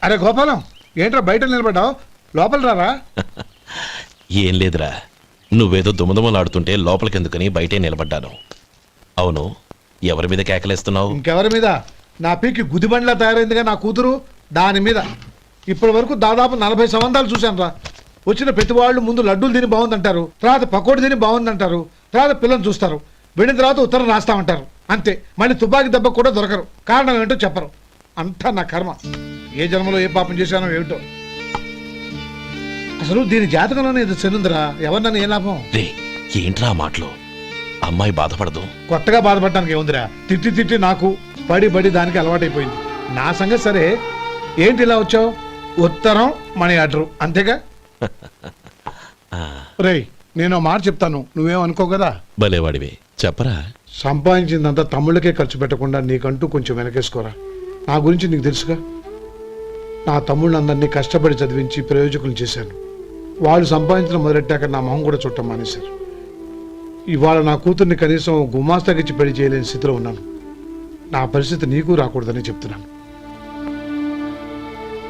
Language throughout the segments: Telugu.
అరే గోపాలం, ఏంట్రా బయట నిలబడ్డావు? లోపల రారా. ఏం లేదురా, నువ్వేదో దుమదుమలాడుతుంటే లోపలికెందుకని బయటే నిలబడ్డాను. అవును, ఎవరి మీద కేకలేస్తున్నావు? ఇంకెవరి మీద? నా పీకి గుదిబండ్లా తయారైందిగా నా కూతురు, దాని మీద. ఇప్పటి వరకు దాదాపు 40 సంవత్సరాలు చూశాను రా. వచ్చిన ప్రతి వాళ్ళు ముందు లడ్డూలు తిని బాగుందంటారు, తర్వాత పకోడి తిని బాగుందంటారు, తర్వాత పిల్లలు చూస్తారు, వెళ్ళిన తర్వాత ఉత్తరం రాస్తామంటారు. అంతే, మళ్ళీ తుపాకీ దెబ్బ కూడా దొరకరు. కారణం ఏంటో చెప్పరు. అంతా నా కర్మ. ఏ జన్మలో ఏ పాపం చేశానో ఏమిటో. అసలు దీని జాతకంలోనే ఇది చెల్లుందిరా. ఎవరినన్నా ఏ లాభం? ఏంట్రా మాటలు? అమ్మాయి బాధపడదు. కొత్తగా బాధపడటానికి ఏముందిరా? తిట్టి తిట్టి నాకు పడి పడి దానికి అలవాటైపోయింది. నా సంగతి సరే, ఏంటి ఇలా వచ్చావు? ఉత్తరం, మనీ ఆర్డరు, అంతేగా? రేయ్, నేను మాట చెప్తాను, నువ్వేమనుకో కదా. భలేవాడివే, చెప్పరా. సంపాదించిందంతా తమ్ముళ్ళకే ఖర్చు పెట్టకుండా నీకంటూ కొంచెం వెనకేసుకోరా. నా గురించి నీకు తెలుసుగా. నా తమ్ముళ్ళందరినీ కష్టపడి చదివించి ప్రయోజకులు చేశాను. వాళ్ళు సంపాదించడం మొదలెట్టాక నా మొహం కూడా చుట్టం మానేశారు. ఇవాళ నా కూతుర్ని కనీసం గుమాస్తాకిచ్చి పెళ్లి చేయలేని స్థితిలో ఉన్నాను. నా పరిస్థితి నీకు రాకూడదని చెప్తున్నాను.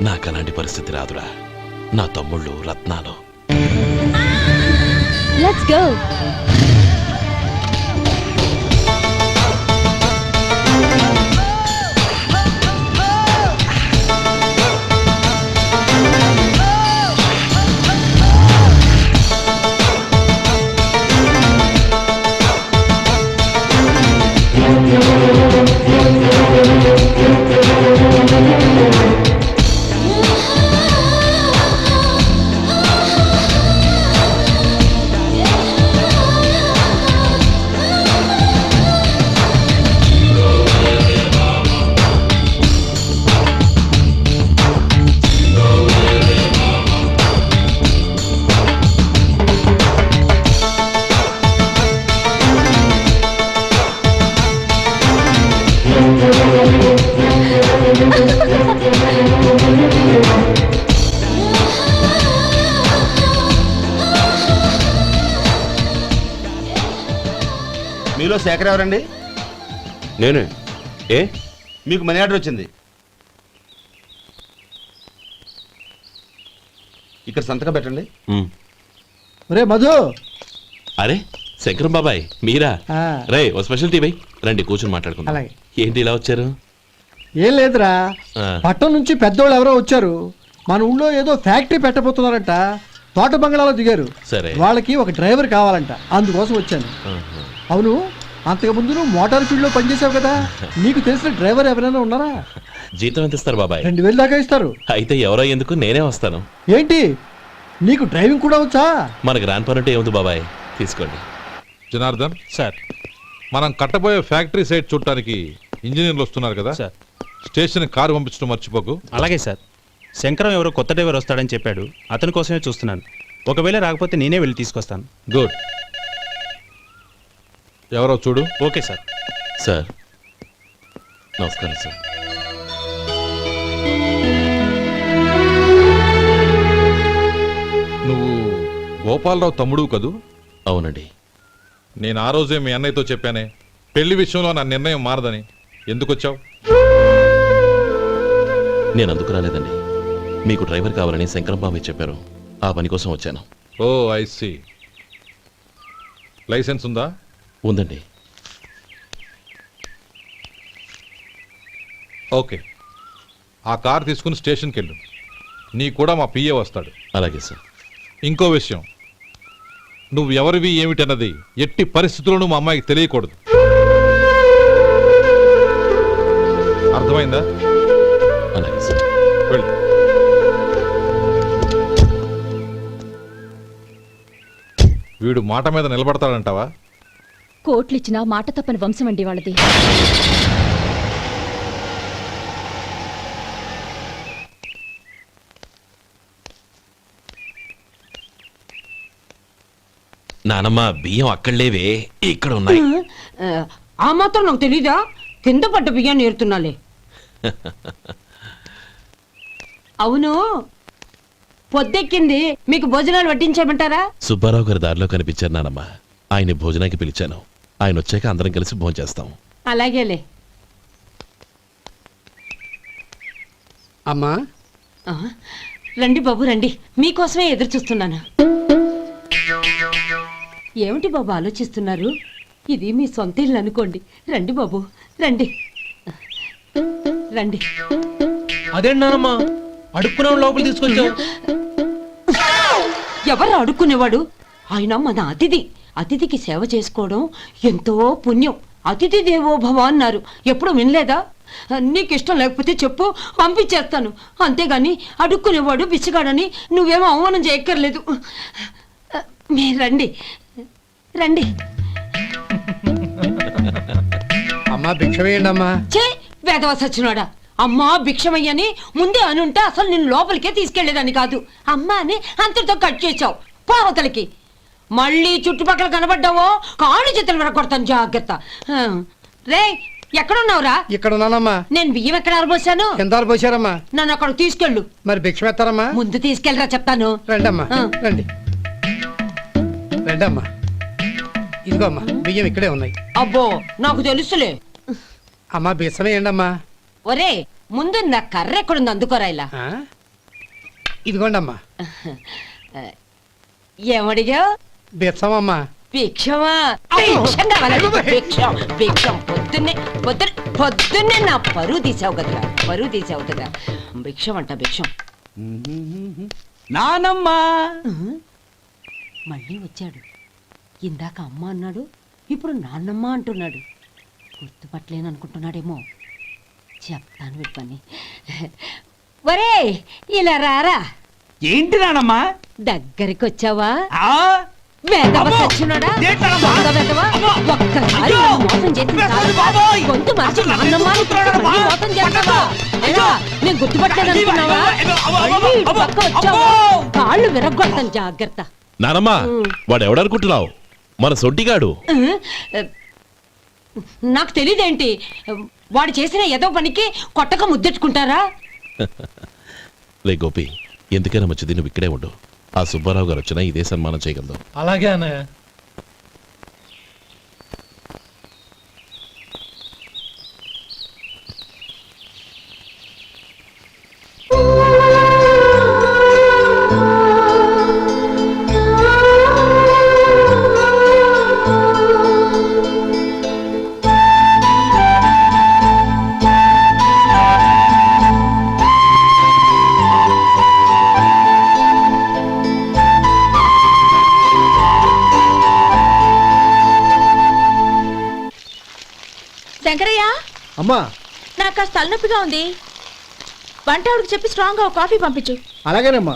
నాకు అలాంటి పరిస్థితి రాదురా. నా తమ్ముళ్ళు రత్నాలు. Let's go. మీలో శేఖర్ ఎవరండి? నేనే. ఏ? మీకు మనీ ఆర్డర్ వచ్చింది. ఇక్కడ సంతకం పెట్టండి. రే మధు. అరే శంకరం బాబాయ్, మీరా? రే, ఓ స్పెషల్ టీ బై. రండి కూర్చొని మాట్లాడుకుందాం. అలాగే. ఏంటి ఇలా వచ్చారు? ఏం లేదురా, పట్టణం నుంచి పెద్దోళ్ళు ఎవరో వచ్చారు. మన ఊళ్ళో ఏదో ఫ్యాక్టరీ పెట్టబోతున్నారంట. తోట బంగ్లాలో దిగారు. సరే. వాళ్ళకి ఒక డ్రైవర్ కావాలంట, అందుకోసం వచ్చాను. అవును, అంతకు ముందు నువ్వు మోటార్ ఫీల్డ్ లో పనిచేసావు కదా, నీకు తెలిసిన డ్రైవర్ ఎవరైనా ఉన్నారా? జీతం ఎంత ఇస్తారు బాబాయ్? 2000 దాకా ఇస్తారు. అయితే ఎవరో ఎందుకు, నేనే వస్తాను. ఏంటి, నీకు డ్రైవింగ్ కూడా వచ్చా? మనకు రాని పని అంటే ఏముంది బాబాయ్, తీసుకోండి. జనార్దన్ సార్, మనం కట్టబోయే ఫ్యాక్టరీ సైట్ చూడటానికి ఇంజనీర్లు వస్తున్నారు కదా సార్. స్టేషన్ కారు పంపించడం మర్చిపోకు. అలాగే సార్. శంకరం ఎవరో కొత్త డ్రైవర్ వస్తాడని చెప్పాడు, అతని కోసమే చూస్తున్నాను. ఒకవేళ రాకపోతే నేనే వెళ్ళి తీసుకొస్తాను. గుడ్. ఎవరో చూడు. Okay sir. సార్ నమస్కారం సార్. నువ్వు గోపాలరావు తమ్ముడు కదూ? అవునండి. నేను ఆ రోజే మీ అన్నయ్యతో చెప్పానే, పెళ్లి విషయంలో నా నిర్ణయం మారదని. ఎందుకు వచ్చావు? నేను అందుకు రాలేదండి. మీకు డ్రైవర్ కావాలని శంకరం బాబాయ్ చెప్పారు, ఆ పని కోసం వచ్చాను. ఓ ఐ సీ. లైసెన్స్ ఉందా? ఉందండి. ఓకే, ఆ కార్ తీసుకుని స్టేషన్కి వెళ్ళు. నీ కూడా మా పిఏ వస్తాడు. అలాగే సార్. ఇంకో విషయం, నువ్వు ఎవరివి ఏమిటన్నది ఎట్టి పరిస్థితుల్లోనూ మా అమ్మాయికి తెలియకూడదు. అర్థమైందా? అలాగే సార్. వెళ్ళు. వీడు మాట మీద నిలబడతాడంటావా? కోట్లిచ్చినా మాట తప్పని వంశం అండి వాళ్ళది. నానమ్మ, బియ్యం అక్కడలేవే, ఇక్కడ ఉన్నాయి. ఆ మాత్రం నాకు తెలీదా? కింద పడ్డ బియ్యాన్ని ఏరుతున్నాలే. అవును, పొద్దెక్కింది, మీకు భోజనాలు వడ్డించమంటారా? సుబ్బారావు గారి దారిలో కనిపించారు నానమ్మ. ఆయన భోజనానికి పిలిచాను. ఆయన వచ్చాక అందరం కలిసి భోంచేస్తాం. అలాగేలే. అమ్మా, ఆ, రండి బాబు రండి, మీకోసమే ఎదురు చూస్తున్నాను. ఏమిటి బాబు ఆలోచిస్తున్నారు? ఇది మీ సొంత ఇల్లు అనుకోండి. రండి బాబు రండి రండి. అదేంటమ్మా అడుక్కునే లోపల తీసుకొచ్చావు? ఎవరు అడుక్కునేవాడు? ఆయన మన అతిథి. అతిథికి సేవ చేసుకోవడం ఎంతో పుణ్యం. అతిథి దేవో భవ అన్నారు, ఎప్పుడు వినలేదా? నీకు ఇష్టం లేకపోతే చెప్పు, పంపించేస్తాను. అంతేగాని అడుక్కునేవాడు బిచ్చగాడని నువ్వేమో అవమానం చేయక్కర్లేదు. మీరు రండి రండి. అమ్మా భిక్ష వేయండి అమ్మా. చే వేదవ సచ్చినోడా, అమ్మా భిక్షమయ్యని ముందే అనుంటే అసలు నిన్ను లోపలికే తీసుకెళ్లేదని కాదు. అమ్మా అని అంతటితో కట్ చేసావు. పోవతలకి మళ్ళీ చుట్టుపక్కల కనబడ్డావో కాళ్ళు చేతులు విరగొడతాను, జాగ్రత్త. రే ఎక్కడున్నావురా? ఇక్కడ ఉన్నానమ్మా. నేను బియ్యం ఎక్కడ ఆరబోసాను? ఎంత పోసారమ్మా? నన్ను అక్కడ తీసుకెళ్ళు. మరి భిక్ష పెడతారమ్మా? ముందు తీసుకెళ్ళరా చెప్తాను. రండమ్మా ఆ. రండి రండమ్మా. ఇదిగో అమ్మా బియ్యం ఇక్కడే ఉన్నాయి. అబ్బో నాకు తెలుసులే. అమ్మా బిచ్చం వేయండి అమ్మా. ఒరే ముందు నా కర్ర ఎక్కడుంది, అందుకోరా ఇలా. ఆ? ఇదిగోండి అమ్మా. ఏమడిగా? బిచ్చమమ్మా. భిక్షమా? భిక్షం కావాలా? భిక్షం భిక్షం. పొద్దున్నే నా పరువు తీసావు కదరా, పరువు తీసావు కదా. భిక్షం అంట భిక్షం. నానమ్మా మళ్ళీ వచ్చాడు. ఇందాక అమ్మ అన్నాడు, ఇప్పుడు నాన్నమ్మ అంటున్నాడు. గుర్తుపట్టలేననుకుంటున్నాడేమో. చెప్తాను వీడి పని. ఒరే ఇలా రారా. ఏంటి నానమ్మా? దగ్గరికి వచ్చావా? ఆ? వేదవ అమ్మో! సచ్చినోడా? ఏంటమ్మా? దొంగ వేదవ? అమ్మో! ఒక్కసారి అయ్యో! నన్ను మోసం చేసింది వేస్తాను చాలు. బాబోయ్! గొంతు మార్చి అమ్మో! నాన్నమ్మ అని పిలిచి అమ్మో! మళ్ళీ మోసం చేస్తావా? ఏరా, నేను గుర్తుపట్టలేదనుకున్నావా? మళ్ళీ ఇటు పక్క వచ్చావా? కాళ్ళు విరగ్గొడతాను, జాగ్రత్త. నానమ్మా వాడు ఎవడనుకుంటున్నావు? మన సొంటిగాడు. నాకు తెలియదేంటి, వాడు చేసిన ఏదో పనికి కొట్టక ముద్దెట్టుకుంటారా? లే గోపి, ఎందుకైనా మంచిది నువ్వు ఇక్కడే ఉండు. ఆ సుబ్బారావు గారు వచ్చినా ఇదే సన్మానం చేయగలదు. అలాగే అన్నయ్య. శంకరయ్య, అమ్మా నాకు కాస్త తలనొప్పిగా ఉంది. వంట ఆవిడకి చెప్పి స్ట్రాంగ్ గా ఒక కాఫీ పంపించు. అలాగేనమ్మా.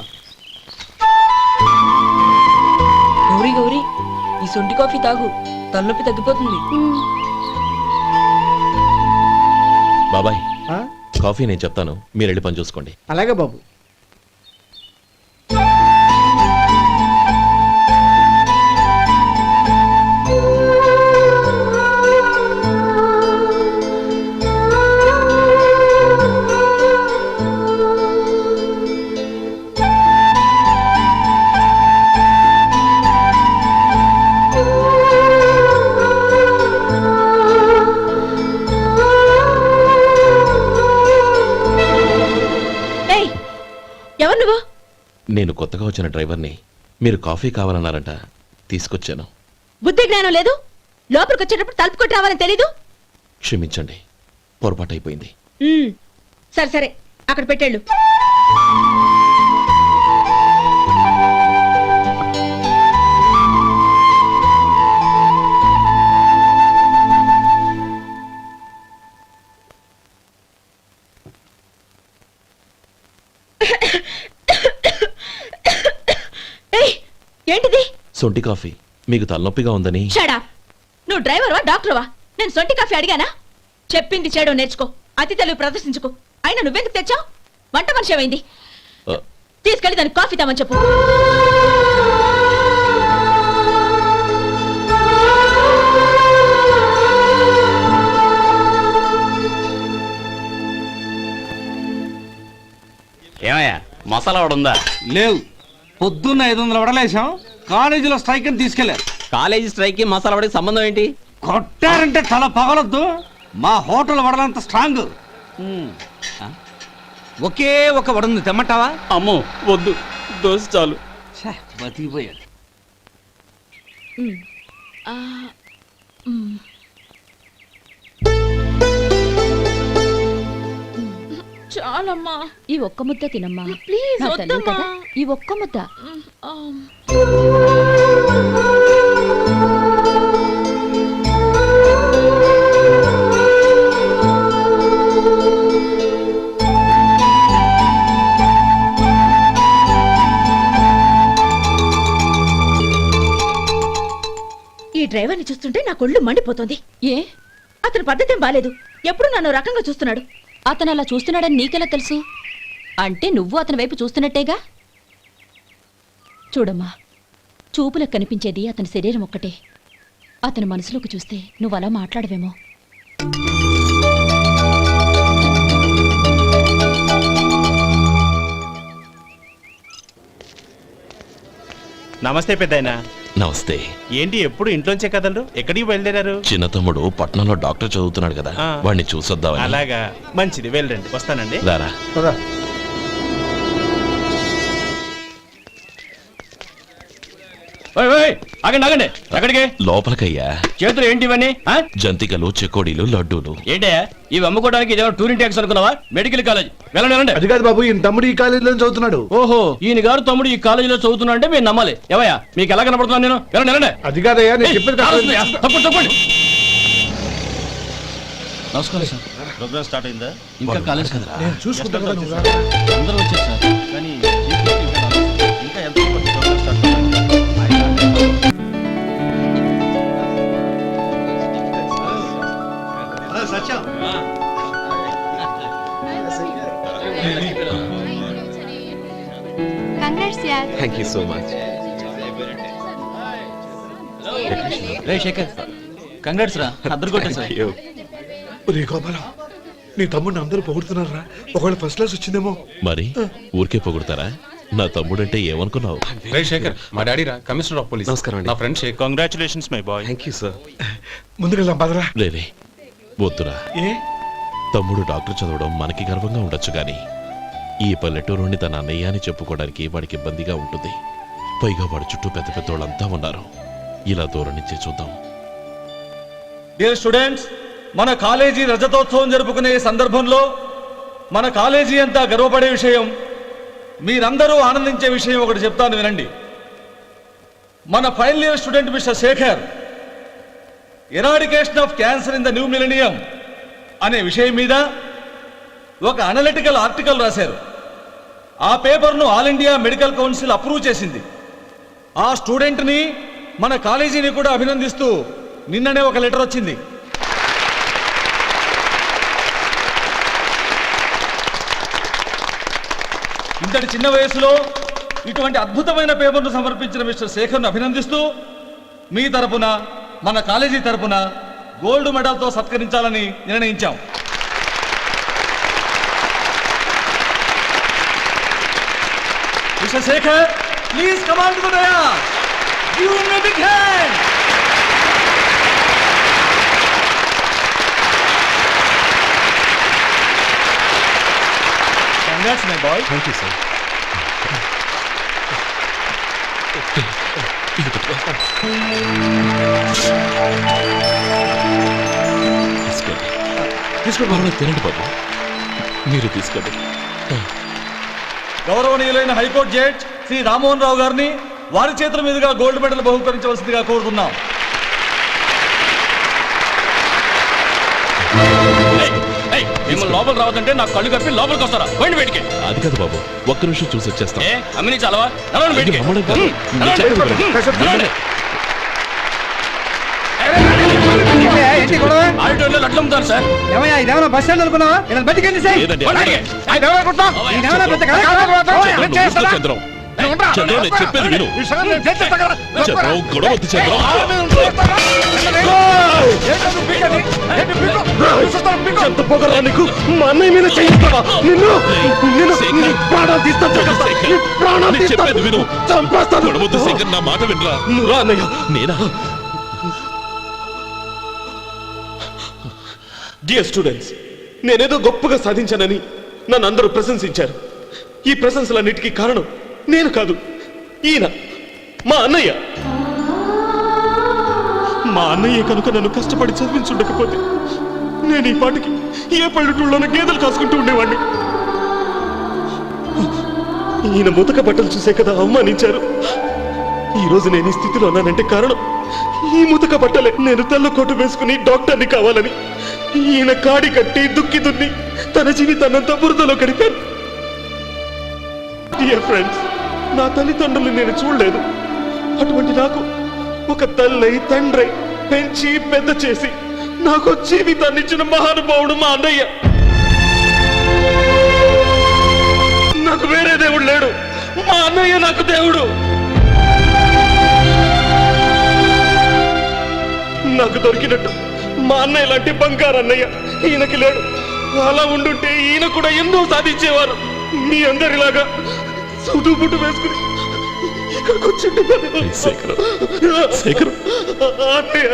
గౌరీ గౌరీ, ఈ సొంటి కాఫీ తాగు, తలనొప్పి తగ్గిపోతుంది. బాబాయ్ ఆ? కాఫీ నేను చెప్తాను, మీరు వెళ్ళి పని చూసుకోండి. అలాగే బాబు. ఎవరు నువ్వు? నేను కొత్తగా వచ్చిన డ్రైవర్ని. మీరు కాఫీ కావాలన్నారంట, తీసుకొచ్చాను. బుద్ధి జ్ఞానం లేదు. లోపలికి వచ్చేటప్పుడు తలుపు కొట్టి రావాలని తెలీదు. క్షమించండి, పొరపాటు అయిపోయింది. సరే సరే, అక్కడ పెట్టేళ్ళు. ఏంటిది? సొంటి కాఫీ. మీకు తలనొప్పిగా ఉందని. షడా, నువ్వు డ్రైవర్వా డాక్టర్వా? నేను సొంటి కాఫీ అడిగానా? చెప్పింది చేయడం నేర్చుకో, అతి తెలివి ప్రదర్శించుకో. అయినా నువ్వెందుకు తెచ్చావు? వంట మనిషి ఏమైంది? ఆ, తీసుకెళ్ళి దానికి కాఫీ తామని చెప్పు. ఏమయ్యా మసాలా వాడు ఉందా? లేవు. పొద్దున్న 500 వడలేసాం, కాలేజీలో స్ట్రైక్ అని తీసుకెళ్లారు. కాలేజీ స్ట్రైక్ కి మసాలా వాడికి సంబంధం ఏంటి? కొట్టారంటే తల పగలొద్దు. మా హోటల్ వడలంత స్ట్రాంగ్. ఒకే ఒక వడుంది తెమ్మంటావా? అమ్మో వద్దు, దోశ చాలు. బతికిపోయాడు. చాలమ్మా, ఈ ఒక్క ముద్ద తినమ్మా ప్లీజ్ నా తల్లి వద్దమ్మా. కదా, ఈ ఒక్క ముద్ద. ఈ డ్రైవర్ని చూస్తుంటే నా కొళ్ళు మండిపోతుంది. ఏ అతని పద్ధతి ఏం బాలేదు. ఎప్పుడు నన్ను రకంగా చూస్తున్నాడు. అతను అలా చూస్తున్నాడని నీకెలా తెలుసు? అంటే నువ్వు అతని వైపు చూస్తున్నట్టేగా. చూడమ్మా, చూపులకు కనిపించేది అతని శరీరం ఒక్కటే. అతని మనసులోకి చూస్తే నువ్వు అలా మాట్లాడవేమో. నమస్తే పెద్దాయనా. నమస్తే. ఏంటి ఎప్పుడు ఇంట్లోంచే కదలరు? ఎక్కడికి బయలుదేరారు? చిన్న తమ్ముడు పట్నంలో డాక్టర్ చదువుతున్నాడు కదా, ఆ. వాడిని చూసొద్దామని. అలాగా, మంచిది, వెళ్ళండి, వస్తానండి. రారా. కదా ఆగండి ఆగండి, ఎక్కడికి? లోపలికయ్యా. చేతులు ఏంటి ఇవన్నీ? ఆ? జంతికలు, చెకోడీలు, లడ్డూలు. ఏంటయ్యా ఇవి అమ్ముకోవడానికి ఇదేమో టూరింగ్ ట్యాక్స్ అనుకున్నావా? మెడికల్ కాలేజ్, వెళ్ళండి వెళ్ళండి. అది కాదు బాబు, ఈయన తమ్ముడు ఈ కాలేజీలో చదువుతున్నాడు. ఓహో, ఈయన గారు తమ్ముడు ఈ కాలేజీలో చదువుతున్నా అంటే మీరు నమ్మాలి. ఏవయ్యా మీకు ఎలా కనపడుతున్నాను నేను? వెళ్ళండి వెళ్ళండి. అది కాదయ్యా, నేను చెప్పేది కాదు. తప్పండి తప్పండి. నమస్కారం సార్. ప్రోగ్రామ్ స్టార్ట్ అయిందా? ఇంకా కాలేజ్ కదా. నేను చూసుకుంటాను కదా, నువ్వు రా. అందరూ వచ్చారు సార్. కానీ ఇంకా ఎంత ప్రోగ్రామ్ స్టార్ట్ అవ్వాలి? Thank you so much. రే శేఖర్, కంగ్రాట్స్ రా, అద్దరు కొట్టేసారు. ఒరే గోపాలం, నీ తమ్ముడిని అందరూ పొగుడుతున్నారా? ఒకవేళ ఫస్ట్ క్లాస్ వచ్చిందేమో. మరి ఊరికే పొగుడతారా? నా తమ్ముడంటే ఏమనుకున్నావు? రే శేఖర్, మా డాడీ రా, కమిషనర్ ఆఫ్ పోలీస్. నమస్కారం అండి. నా friend Shekhar. Congratulations my boy. Thank you sir. ముందుకెళ్దాం పదరా. రేరే వద్దురా. ఏ తమ్ముడు డాక్టర్ చదవడం మనకి గర్వంగా ఉండొచ్చు కానీ ఈ పల్లెటూరుని తన అన్నయ్య అని చెప్పుకోవడానికి వాడికి ఇబ్బందిగా ఉంటుంది. పైగా వాడి చుట్టూ పెద్ద పెద్దోళ్ళంతా ఉన్నారు. ఇలా దూరం నుంచి చూద్దాం. డియర్ స్టూడెంట్స్, మన కాలేజీ రజతోత్సవం జరుపుకునే సందర్భంలో మన కాలేజీ అంతా గర్వపడే విషయం, మీరందరూ ఆనందించే విషయం ఒకటి చెప్తాను వినండి. మన final year student mister Shekhar eradication of cancer in the new millennium అనే విషయం మీద ఒక అనలిటికల్ ఆర్టికల్ రాశారు. ఆ పేపర్ను all India medical council approve చేసింది. ఆ స్టూడెంట్ని, మన కాలేజీని కూడా అభినందిస్తూ నిన్ననే ఒక లెటర్ వచ్చింది. ఇంతటి చిన్న వయసులో ఇటువంటి అద్భుతమైన పేపర్ను సమర్పించిన మిస్టర్ శేఖర్ను అభినందిస్తూ మీ తరపున, మన కాలేజీ తరపున గోల్డ్ మెడల్తో సత్కరించాలని నిర్ణయించాం. Mister Shekhar, please come on to the dais. Give him a big hand. Congrats my boy. Thank you sir. తీసుకోండి, తినండి బాబు. మీరు తీసుకోండి. గౌరవనీయులైన హైకోర్టు జడ్జ్ శ్రీ రామ్మోహన్ రావు గారిని వారి చేతుల మీదుగా గోల్డ్ మెడల్ బహుకరించవలసిందిగా కోరుతున్నాం. మిమ్మల్ని లోపల రావద్దంటే నాకు కళ్ళు కప్పి లోపలికి వస్తారా? పోయింది బయటికి. అది కాదు బాబు, ఒక్క నిమిషం చూసి వచ్చేస్తాం. అమ్మిని చాలవా? నడవండి బయటికి. అమ్మడం కాదు. నడవండి. నడవండి. ఆడిటోరియంలో లడ్లు అమ్ముతారు సార్. ఏమయ్యా, ఇదేమన్నా బస్ స్టాండ్ అనుకున్నావా? ఇలా బయటికి లేదండి. బయటికి. చంద్రం, చంద్రం, నేను చెప్పేది విను. చంద్రం, గొడవ వద్దు చంద్రం. ఎంత పొగరా నీకు? మా అన్నయ్య మీద చేయిస్తావా? నిన్ను ప్రాణాలు తీస్తాను. నేను చెప్పేది విను. చంపేస్తాను. గొడవ వద్దు శేఖర్, నా మాట వినరా. నువ్వు రా అన్నయ్య. నేనా? డియర్ స్టూడెంట్స్, నేనేదో గొప్పగా సాధించానని నన్ను అందరూ ప్రశంసించారు. ఈ ప్రశంసలన్నిటికీ కారణం నేను కాదు, ఈయన మా అన్నయ్య. మా అన్నయ్య కనుక నన్ను కష్టపడి చదివించుండకపోతే నేను ఈ పాటికి ఏ పల్లెటూళ్ళలోనూ గేదెలు కాసుకుంటూ ఉండేవాడిని. ఈయన ముతక బట్టలు చూసే కదా అవమానించారు. ఈ రోజు నేను ఈ స్థితిలో ఉన్నానంటే కారణం ఈ ముతక బట్టలే. నేను తెల్ల కోటు వేసుకుని డాక్టర్ని కావాలని ఈయన కాడి కట్టి దుక్కి దున్ని తన జీవితాన్నంతా బురదలో గడిపారు. డియర్ ఫ్రెండ్స్, నా తల్లిదండ్రులు నేను చూడలేదు. అటువంటి నాకు ఒక తల్లై తండ్రై పెంచి పెద్ద చేసి నాకు జీవితాన్ని ఇచ్చిన మహానుభావుడు మా అన్నయ్య. నాకు వేరే దేవుడు లేడు, మా అన్నయ్య నాకు దేవుడు. నాకు దొరికినట్టు మా అన్నయ్య లాంటి బంగారు అన్నయ్య ఈయనకి లేడు. అలా ఉండుంటే ఈయన కూడా ఎన్నో సాధించేవారు. మీ అందరిలాగా సూటు బుట్టు వేసుకుని ఇక్కడికి వచ్చిండే శేఖరం, శేఖరం. అన్నయ్య.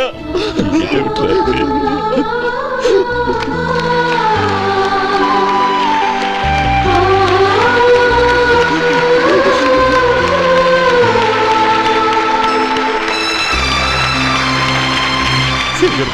శేఖరం.